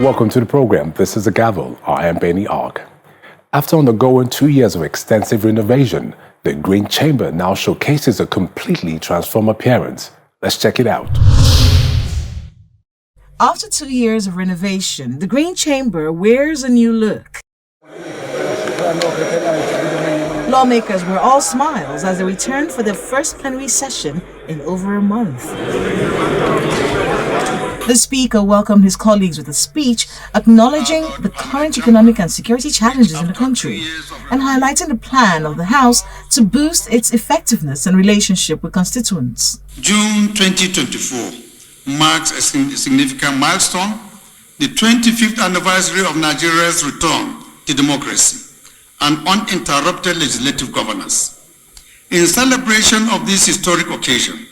Welcome to the program. This is the Gavel. I am Benny Ark. After undergoing 2 years of extensive renovation, the Green Chamber now showcases a completely transformed appearance. Let's check it out. After 2 years of renovation, the Green Chamber wears a new look. Lawmakers were all smiles as they returned for their first plenary session in over a month. The Speaker welcomed his colleagues with a speech acknowledging the current economic and security challenges in the country and highlighting the plan of the House to boost its effectiveness and relationship with constituents. June 2024 marks a significant milestone, the 25th anniversary of Nigeria's return to democracy and uninterrupted legislative governance. In celebration of this historic occasion,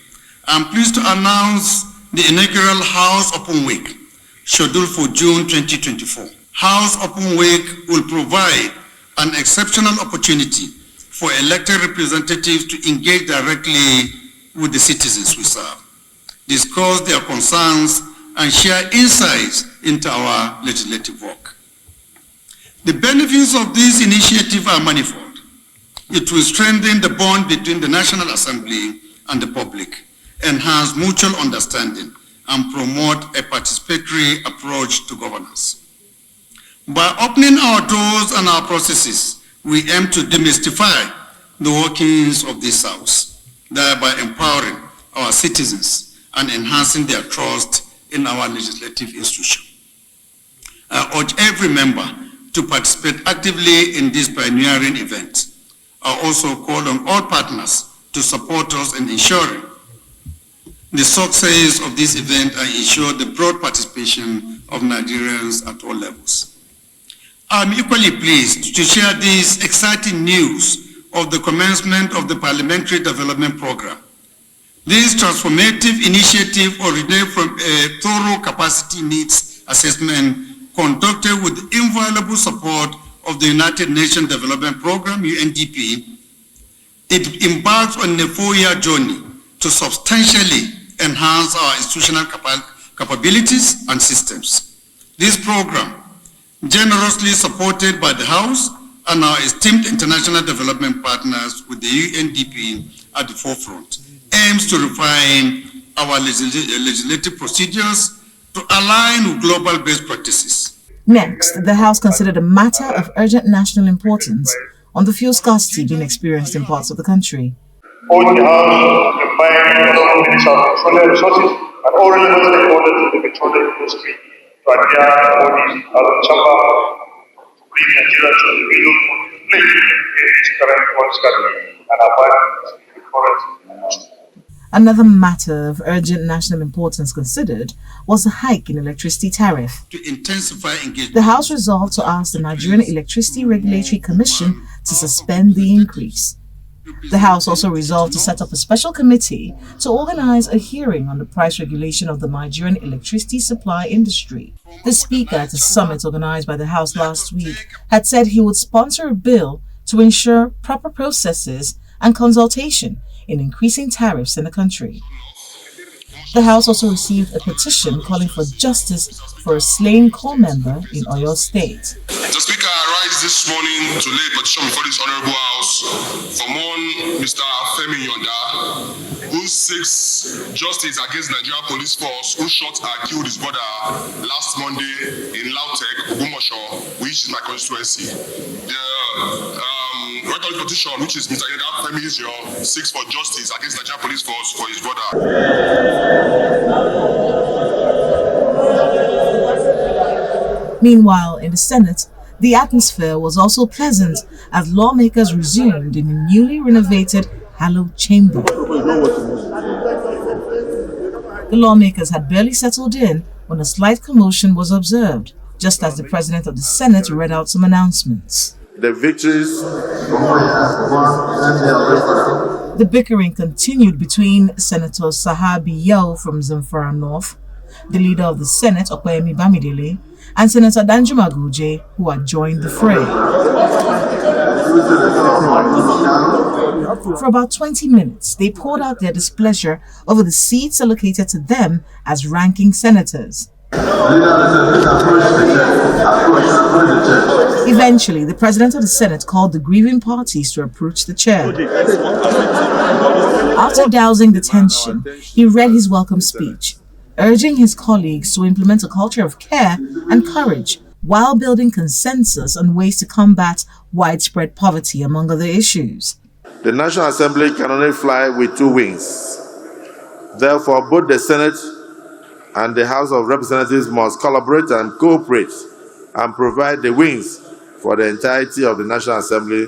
I'm pleased to announce the inaugural House Open Week, scheduled for June 2024. House Open Week will provide an exceptional opportunity for elected representatives to engage directly with the citizens we serve, discuss their concerns, and share insights into our legislative work. The benefits of this initiative are manifold. It will strengthen the bond between the National Assembly and the public, enhance mutual understanding, and promote a participatory approach to governance. By opening our doors and our processes, we aim to demystify the workings of this House, thereby empowering our citizens and enhancing their trust in our legislative institution. I urge every member to participate actively in this pioneering event. I also call on all partners to support us in ensuring the success of this event and ensure the broad participation of Nigerians at all levels. I'm equally pleased to share this exciting news of the commencement of the Parliamentary Development Program. This transformative initiative originated from a thorough capacity needs assessment conducted with the invaluable support of the United Nations Development Program, UNDP. It embarks on a 4-year journey to substantially enhance our institutional capabilities and systems. This program, generously supported by the House and our esteemed international development partners with the UNDP at the forefront, aims to refine our legislative procedures to align with global best practices. Next, the House considered a matter of urgent national importance on the fuel scarcity being experienced in parts of the country. Both the House required the Minister of Petroleum Resources and all relevant stakeholders in the petroleum industry to adhere to all these chamber to bring Nigeria to the real place in its current fuel scarcity and avoid the current. Another matter of urgent national importance considered was the hike in electricity tariff. To intensify engagement, the House resolved to ask the Nigerian Electricity Regulatory Commission to suspend the increase. The House also resolved to set up a special committee to organize a hearing on the price regulation of the Nigerian electricity supply industry. The Speaker at a summit organized by the House last week had said he would sponsor a bill to ensure proper processes and consultation in increasing tariffs in the country. The House also received a petition calling for justice for a slain coal member in Oyo State. The Speaker, I rise this morning to lay a petition before this Honourable House from one Mr. Femi Yonda, who seeks justice against Nigerian police force who shot and killed his brother last Monday in Lautech, Ogumosho, which is my constituency. The right of the petition, which is Mr. Yonda Femi, seeks for justice against Nigerian police force for his brother. Meanwhile, in the Senate, the atmosphere was also pleasant as lawmakers resumed in the newly renovated hallowed chamber. The lawmakers had barely settled in when a slight commotion was observed, just as the President of the Senate read out some announcements. The victories. The bickering continued between Senator Sahabi Yao from Zamfara North, the leader of the Senate, Okoyemi Bamidele, and Senator Danjuma Guje, who had joined the fray. For about 20 minutes, they poured out their displeasure over the seats allocated to them as ranking senators. Eventually, the president of the Senate called the grieving parties to approach the chair. After dousing the tension, he read his welcome speech, urging his colleagues to implement a culture of care and courage while building consensus on ways to combat widespread poverty, among other issues. The National Assembly can only fly with two wings. Therefore, both the Senate and the House of Representatives must collaborate and cooperate and provide the wings for the entirety of the National Assembly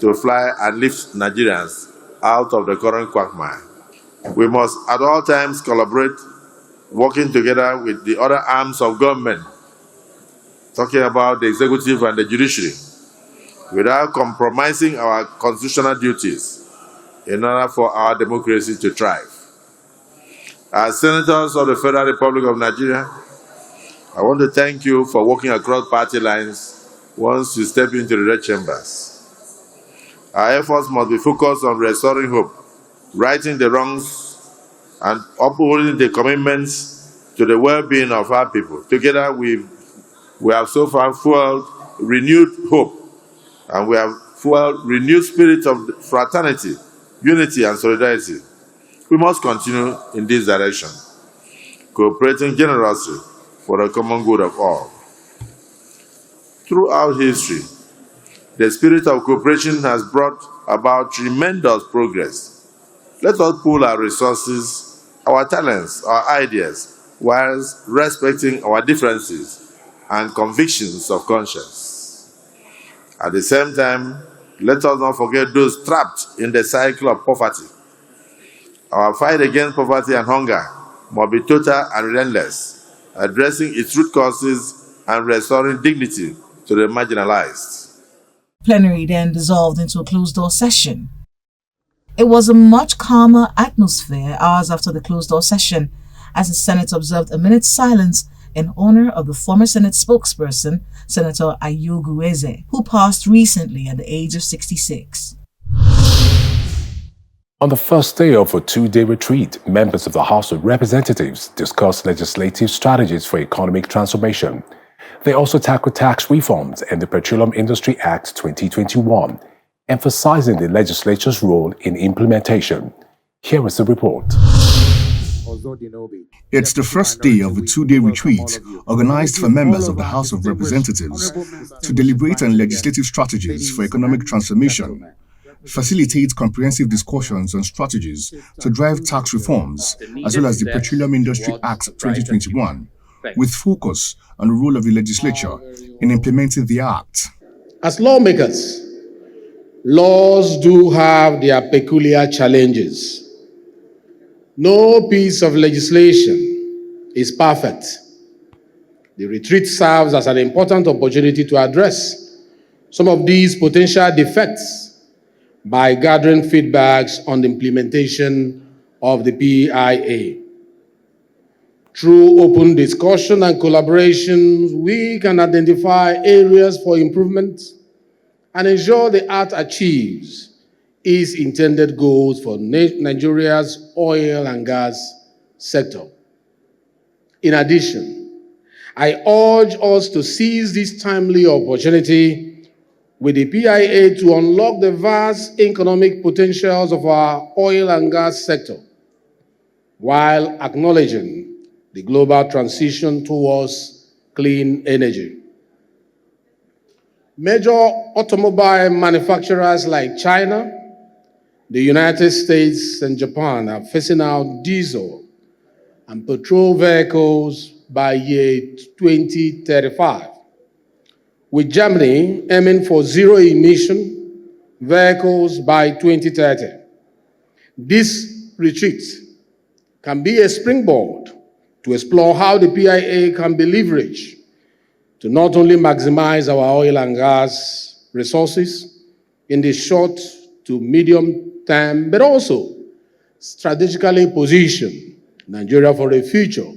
to fly and lift Nigerians out of the current quagmire. We must at all times collaborate, working together with the other arms of government, talking about the executive and the judiciary, without compromising our constitutional duties in order for our democracy to thrive. As senators of the Federal Republic of Nigeria, I want to thank you for working across party lines once you step into the red chambers. Our efforts must be focused on restoring hope, righting the wrongs, and upholding the commitments to the well-being of our people. Together, we have so far fueled renewed hope, and we have fueled renewed spirit of fraternity, unity, and solidarity. We must continue in this direction, cooperating generously for the common good of all. Throughout history, the spirit of cooperation has brought about tremendous progress. Let us pool our resources, our talents, our ideas, whilst respecting our differences and convictions of conscience. At the same time, let us not forget those trapped in the cycle of poverty. Our fight against poverty and hunger must be total and relentless, addressing its root causes and restoring dignity to the marginalized. Plenary then dissolved into a closed-door session. It was a much calmer atmosphere hours after the closed-door session, as the Senate observed a minute's silence in honor of the former Senate spokesperson, Senator Ayogu Eze, who passed recently at the age of 66. On the first day of a two-day retreat, members of the House of Representatives discussed legislative strategies for economic transformation. They also tackled tax reforms and the Petroleum Industry Act 2021, emphasizing the legislature's role in implementation. Here is the report. It's the first day of a two-day retreat organized for members of the House of Representatives to deliberate on legislative strategies for economic transformation, facilitate comprehensive discussions on strategies to drive tax reforms, as well as the Petroleum Industry Act 2021, with focus on the role of the legislature in implementing the act. As lawmakers, laws do have their peculiar challenges. No piece of legislation is perfect. The retreat serves as an important opportunity to address some of these potential defects by gathering feedbacks on the implementation of the PIA. Through open discussion and collaboration, we can identify areas for improvement and ensure the act achieves its intended goals for Nigeria's oil and gas sector. In addition, I urge us to seize this timely opportunity with the PIA to unlock the vast economic potentials of our oil and gas sector, while acknowledging the global transition towards clean energy. Major automobile manufacturers like China, the United States, and Japan are phasing out diesel and petrol vehicles by year 2035, with Germany aiming for zero-emission vehicles by 2030. This retreat can be a springboard to explore how the PIA can be leveraged to not only maximize our oil and gas resources in the short to medium term, but also strategically position Nigeria for a future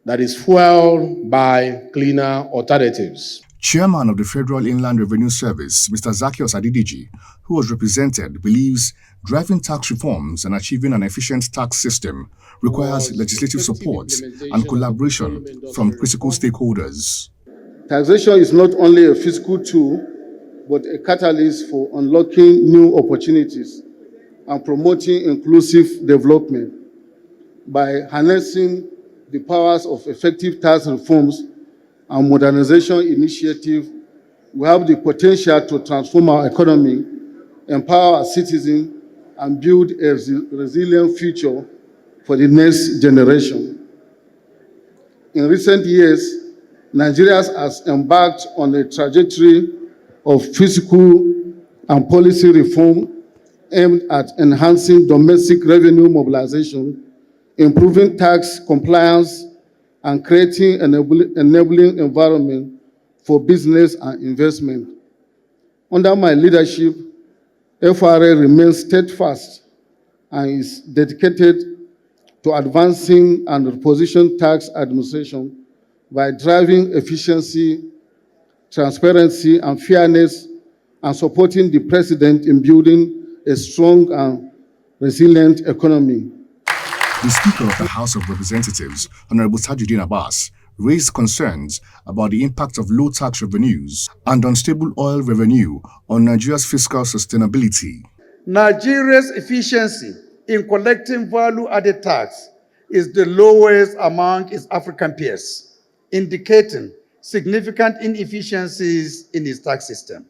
that is fueled by cleaner alternatives. Chairman of the Federal Inland Revenue Service, Mr. Zacchaeus Adidiji, who was represented, believes Driving tax reforms and achieving an efficient tax system requires legislative support and collaboration from critical stakeholders. Taxation is not only a fiscal tool, but a catalyst for unlocking new opportunities and promoting inclusive development. By harnessing the powers of effective tax reforms and modernization initiatives, we have the potential to transform our economy, empower our citizens, and build a resilient future for the next generation. In recent years, Nigeria has embarked on a trajectory of fiscal and policy reform aimed at enhancing domestic revenue mobilization, improving tax compliance, and creating an enabling environment for business and investment. Under my leadership, FRA remains steadfast and is dedicated to advancing and repositioning tax administration by driving efficiency, transparency, and fairness, and supporting the President in building a strong and resilient economy. The Speaker of the House of Representatives, Honorable Tajuddin Abbas, raised concerns about the impact of low tax revenues and unstable oil revenue on Nigeria's fiscal sustainability. Nigeria's efficiency in collecting value-added tax is the lowest among its African peers, indicating significant inefficiencies in its tax system.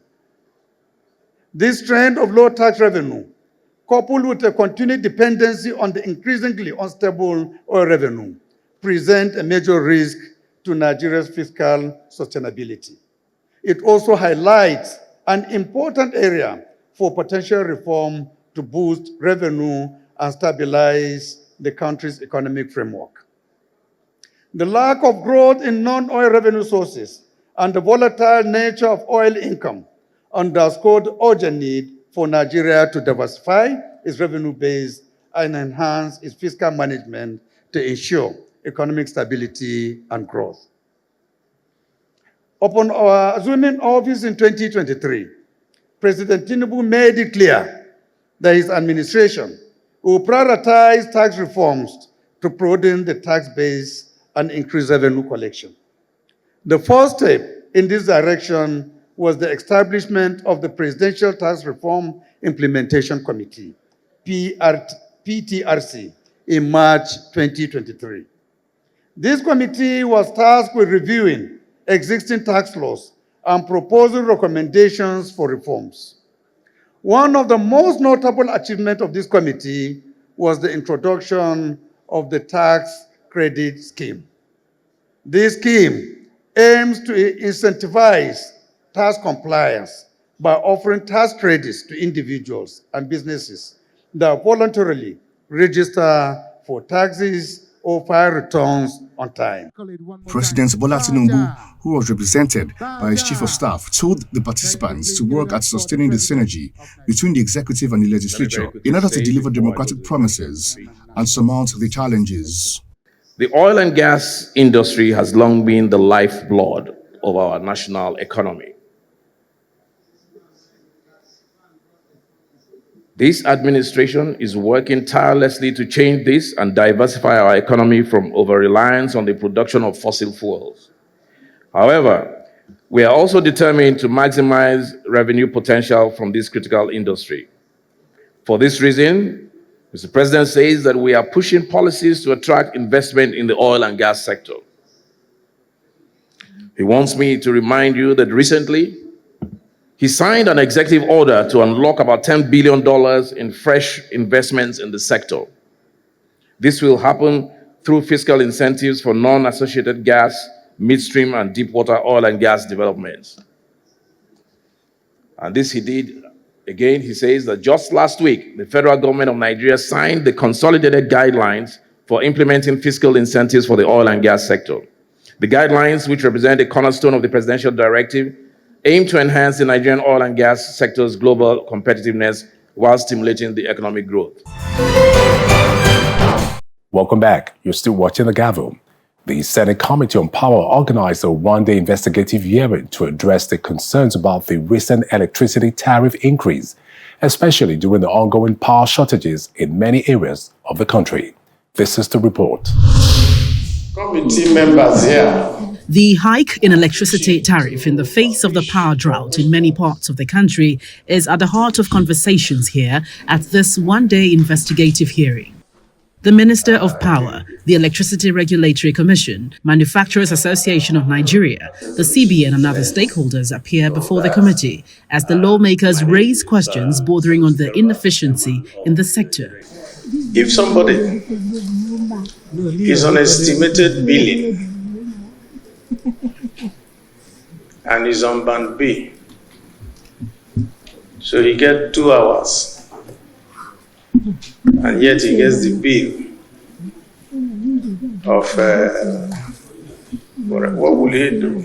This trend of low tax revenue, coupled with a continued dependency on the increasingly unstable oil revenue, present a major risk to Nigeria's fiscal sustainability. It also highlights an important area for potential reform to boost revenue and stabilize the country's economic framework. The lack of growth in non-oil revenue sources and the volatile nature of oil income underscore the urgent need for Nigeria to diversify its revenue base and enhance its fiscal management to ensure economic stability and growth. Upon our assuming office in 2023, President Tinubu made it clear that his administration will prioritize tax reforms to broaden the tax base and increase revenue collection. The first step in this direction was the establishment of the Presidential Tax Reform Implementation Committee, PTRC, in March 2023. This committee was tasked with reviewing existing tax laws and proposing recommendations for reforms. One of the most notable achievements of this committee was the introduction of the tax credit scheme. This scheme aims to incentivize tax compliance by offering tax credits to individuals and businesses that voluntarily register for taxes or file returns on time. President Bola Tinubu, who was represented by his chief of staff, told the participants to work at sustaining the synergy between the executive and the legislature in order to deliver democratic promises and surmount the challenges. The oil and gas industry has long been the lifeblood of our national economy. This administration is working tirelessly to change this and diversify our economy from over-reliance on the production of fossil fuels. However, we are also determined to maximize revenue potential from this critical industry. For this reason, Mr. President says that we are pushing policies to attract investment in the oil and gas sector. He wants me to remind you that recently, he signed an executive order to unlock about $10 billion in fresh investments in the sector. This will happen through fiscal incentives for non-associated gas, midstream, and deepwater oil and gas developments. And this he did. Again, he says that just last week, the federal government of Nigeria signed the consolidated guidelines for implementing fiscal incentives for the oil and gas sector. The guidelines, which represent a cornerstone of the presidential directive, aim to enhance the Nigerian oil and gas sector's global competitiveness while stimulating the economic growth. Welcome back. You're still watching The Gavel. The Senate Committee on Power organized a one-day investigative hearing to address the concerns about the recent electricity tariff increase. especially during the ongoing power shortages in many areas of the country. This is the report. Committee members here. The hike in electricity tariff in the face of the power drought in many parts of the country is at the heart of conversations here at this one-day investigative hearing. The Minister of Power, the Electricity Regulatory Commission, Manufacturers Association of Nigeria, the CBN and other stakeholders appear before the committee as the lawmakers raise questions bordering on the inefficiency in the sector. If somebody is on estimated billing and is on band B, so he gets 2 hours, and yet he gets the bill of what will he do?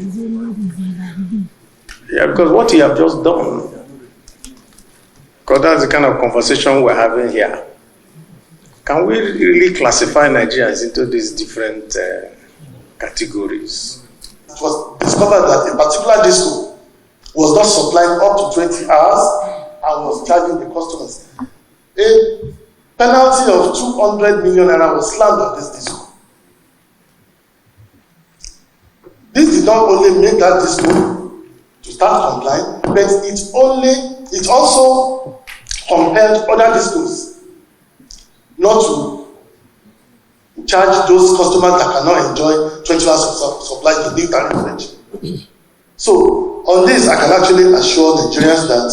Yeah, because what he have just done, because that's the kind of conversation we're having here. Can we really classify Nigerians into these different categories? It was discovered that a particular disco was not supplying up to 20 hours and was charging the customers. A penalty of 200 million naira was slammed on this disco. This did not only make that disco to start complying, but it also compelled other discos not to charge those customers that cannot enjoy 20 hours of supply the new tariff range. So on this, I can actually assure Nigerians that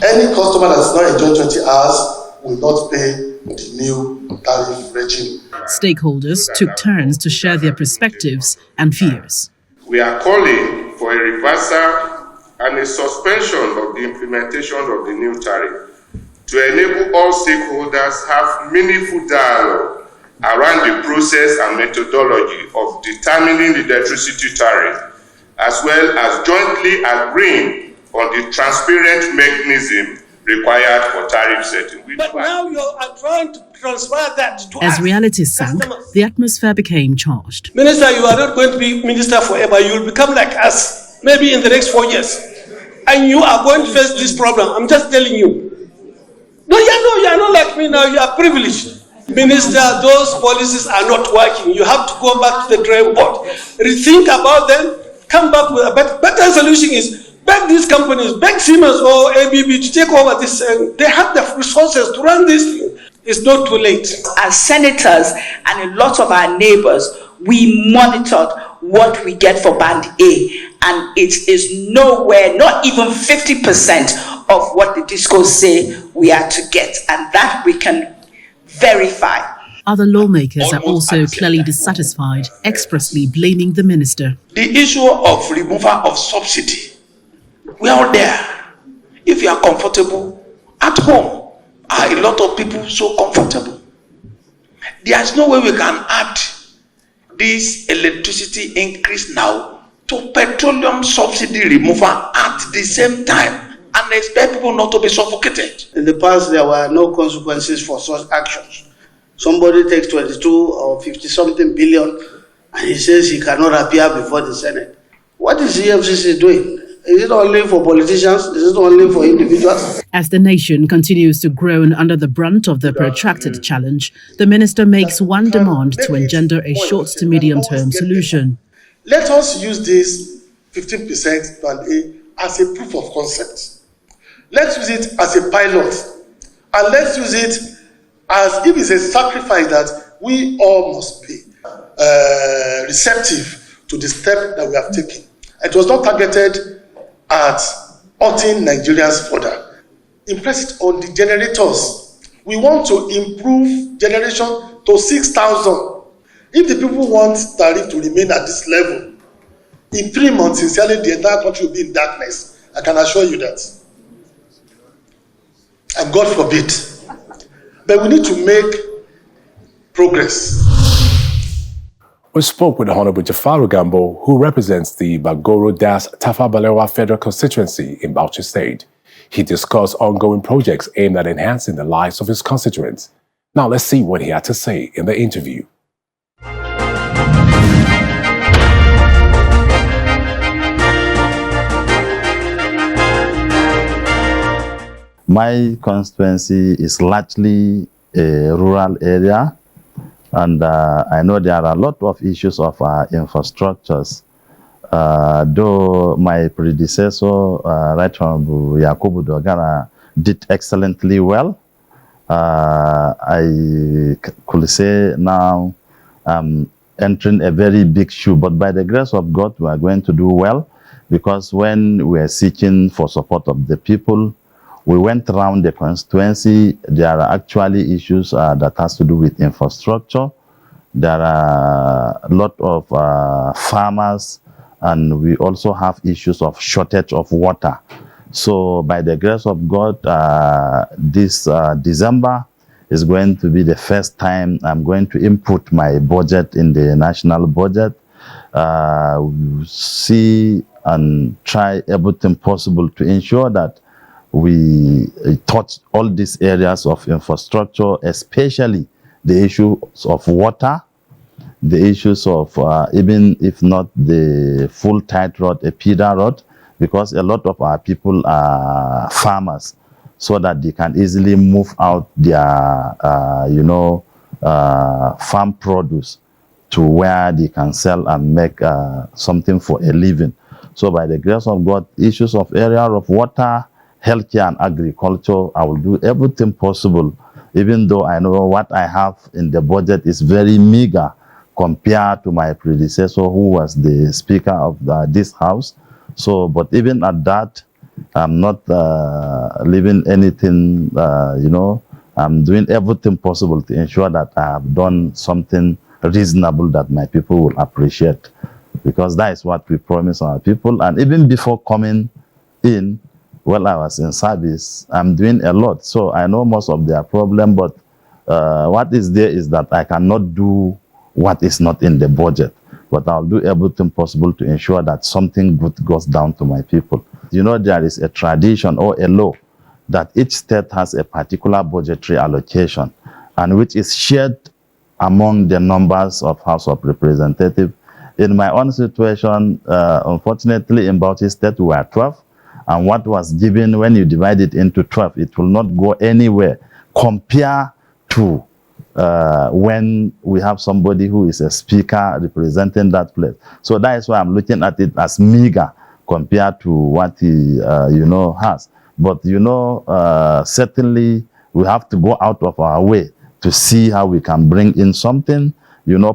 any customer that does not enjoy 20 hours will not pay the new tariff regime. Stakeholders took turns to share their perspectives and fears. We are calling for a reversal and a suspension of the implementation of the new tariff to enable all stakeholders have meaningful dialogue around the process and methodology of determining the electricity tariff, as well as jointly agreeing on the transparent mechanism required for tariff setting. But now you are trying to transfer that to As us. reality sank, the atmosphere became charged. Minister, you are not going to be minister forever. You will become like us, maybe in the next 4 years. And you are going to face this problem. I'm just telling you. No, you are not like me now. You are privileged. Minister, those policies are not working. You have to go back to the drawing board. Rethink about them. Come back with a better solution is beg these companies, beg Siemens or ABB to take over this. They have the resources to run this thing. It's not too late. As senators and a lot of our neighbors, we monitored what we get for Band A, and it is nowhere, not even 50% of what the discos say we are to get, and that we can verify. Other lawmakers are also clearly dissatisfied, expressly blaming the minister. The issue of removal of subsidy, we are there. If you are comfortable at home, are a lot of people so comfortable? There's no way we can add this electricity increase now to petroleum subsidy removal at the same time and expect people not to be suffocated. In the past, there were no consequences for such actions. Somebody takes 22 or 50-something billion and he says he cannot appear before the Senate. What is the EFCC doing? Is it only for politicians? Is it only for individuals? As the nation continues to groan under the brunt of the protracted challenge, the minister makes one demand to engender a short to medium-term solution. Let us use this 15% Band A as a proof of concept. Let's use it as a pilot. And let's use it as if it's a sacrifice that we all must be receptive to the step that we have taken. It was not targeted at hurting Nigerians further. Impress it on the generators. We want to improve generation to 6,000. If the people want tariff to remain at this level, in 3 months, sincerely, the entire country will be in darkness. I can assure you that. And God forbid. But we need to make progress. We spoke with Honorable Jafaru Gambo, who represents the Bagoro Das Tafa Balewa Federal Constituency in Bauchi State. He discussed ongoing projects aimed at enhancing the lives of his constituents. Now let's see what he had to say in the interview. My constituency is largely a rural area, and I know there are a lot of issues of infrastructures. Though my predecessor, Right Honorable Yakubu Dogara, did excellently well, I could say now I'm entering a very big shoe, but by the grace of God, we are going to do well, because when we are seeking for support of the people, we went around the constituency. There are actually issues that has to do with infrastructure. There are a lot of farmers, and we also have issues of shortage of water. So by the grace of God, this December is going to be the first time I'm going to input my budget in the national budget. We see and try everything possible to ensure that we touch all these areas of infrastructure, especially the issues of water, the issues of even if not the full tight road, a feeder road, because a lot of our people are farmers, so that they can easily move out their, farm produce to where they can sell and make something for a living. So by the grace of God, issues of area of water, healthcare and agriculture, I will do everything possible, even though I know what I have in the budget is very meager compared to my predecessor, who was the Speaker of this House. So, but even at that, I'm not leaving anything, I'm doing everything possible to ensure that I have done something reasonable that my people will appreciate, because that is what we promise our people. And even before coming in, while I was in service, I'm doing a lot. So I know most of their problem, but what is there is that I cannot do what is not in the budget. But I'll do everything possible to ensure that something good goes down to my people. You know, there is a tradition or a law that each state has a particular budgetary allocation, and which is shared among the numbers of House of Representatives. In my own situation, unfortunately, in Bauchi State, we are 12. And what was given, when you divide it into 12, it will not go anywhere compared to when we have somebody who is a speaker representing that place. So that is why I'm looking at it as meager compared to what he, has. But, certainly we have to go out of our way to see how we can bring in something.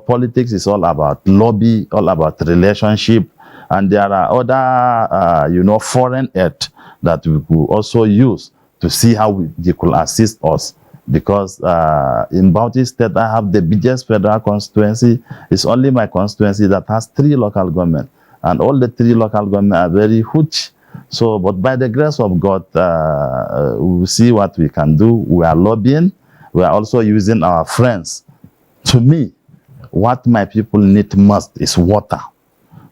Politics is all about lobby, all about relationship. And there are other, foreign aid that we could also use to see how they could assist us. Because in Bauchi State, I have the biggest federal constituency. It's only my constituency that has 3 local governments. And all the 3 local governments are very huge. So, but by the grace of God, we will see what we can do. We are lobbying. We are also using our friends. To me, what my people need most is water.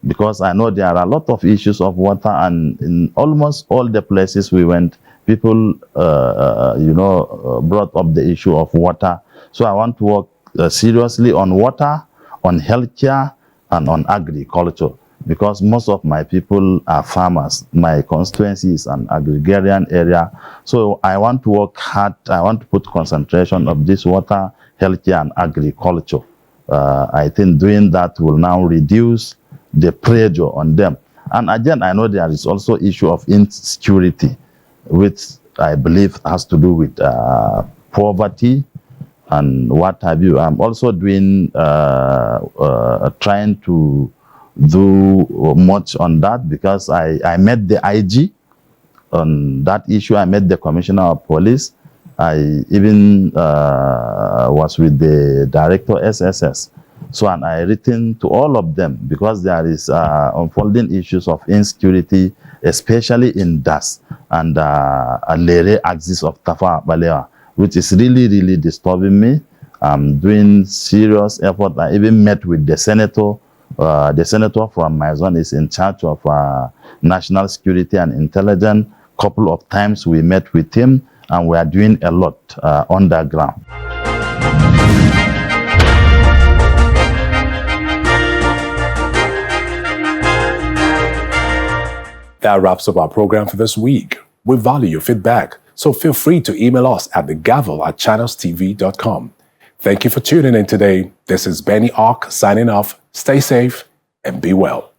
Because I know there are a lot of issues of water, and in almost all the places we went, people, brought up the issue of water. So I want to work seriously on water, on healthcare, and on agriculture, because most of my people are farmers. My constituency is an agrarian area. So I want to work hard. I want to put concentration of this water, healthcare, and agriculture. I think doing that will now reduce the pressure on them. And again, I know there is also issue of insecurity, which I believe has to do with poverty and what have you. I'm also doing, trying to do much on that, because I met the IG on that issue. I met the Commissioner of Police. I even was with the Director SSS. So, and I written to all of them, because there is unfolding issues of insecurity, especially in Das and a Lere axis of Tafa Balewa, which is really, really disturbing me. I'm doing serious effort. I even met with the senator. The senator from my zone is in charge of national security and intelligence. Couple of times we met with him, and we are doing a lot on the ground. That wraps up our program for this week. We value your feedback. So feel free to email us at thegavel@channelstv.com. Thank you for tuning in today. This is Benny Ark signing off. Stay safe and be well.